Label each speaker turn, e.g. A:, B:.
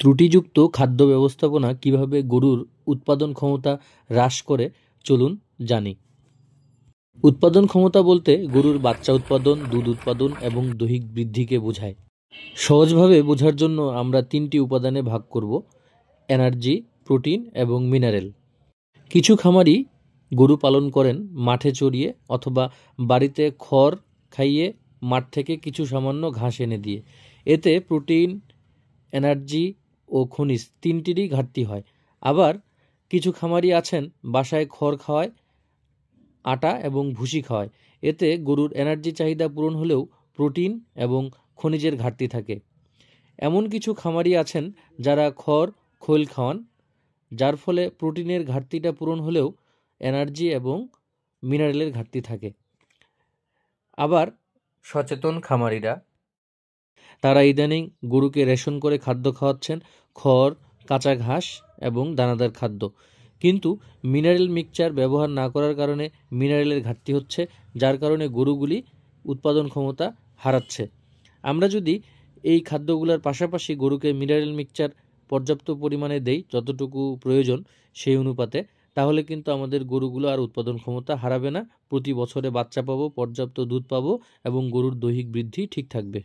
A: ত্রুটিযুক্ত খাদ্য ব্যবস্থাপনা কিভাবে গরুর উৎপাদন ক্ষমতা হ্রাস করে চলুন জানি। উৎপাদন ক্ষমতা বলতে গরুর বাচ্চা উৎপাদন, দুধ উৎপাদন এবং দৈহিক বৃদ্ধিকে বোঝায়। সহজভাবে বোঝার জন্য আমরা 3টি উপাদানে ভাগ করব: এনার্জি, প্রোটিন এবং মিনারেল। কিছু খামারি গরু পালন করেন মাঠে চড়িয়ে অথবা বাড়িতে খড় খাইয়ে মাঠ থেকে কিছু সামান্য ঘাস এনে দিয়ে। এতে প্রোটিন, এনার্জি ও খনিজ তিনটিরই ঘাটতি হয়। আবার কিছু খামারি আছেন বাসায় খড় খাওয়ায়, আটা এবং ভুসি খাওয়ায়। এতে গরুর এনার্জি চাহিদা পূরণ হলেও প্রোটিন এবং খনিজের ঘাটতি থাকে। এমন কিছু খামারি আছেন যারা খড় খৈল খাওয়ান, যার ফলে প্রোটিনের ঘাটতিটা পূরণ হলেও এনার্জি এবং মিনারেলের ঘাটতি থাকে। আবার সচেতন খামারিরা, তারা ইদানিং গরুকে রেশন করে খাদ্য খাওয়াচ্ছেন, খড়, কাঁচা ঘাস এবং দানাদার খাদ্য। কিন্তু মিনারেল মিক্সচার ব্যবহার না করার কারণে মিনারেলের ঘাটতি হচ্ছে, যার কারণে গরুগুলি উৎপাদন ক্ষমতা হারাচ্ছে। আমরা যদি এই খাদ্যগুলোর পাশাপাশি গরুকে মিনারেল মিক্সচার পর্যাপ্ত পরিমাণে দেই, যতটুকু প্রয়োজন সেই অনুপাতে, তাহলে কিন্তু আমাদের গরুগুলো আর উৎপাদন ক্ষমতা হারাবে না। প্রতি বছরে বাচ্চা পাবো, পর্যাপ্ত দুধ পাবো এবং গরুর দৈহিক বৃদ্ধি ঠিক থাকবে।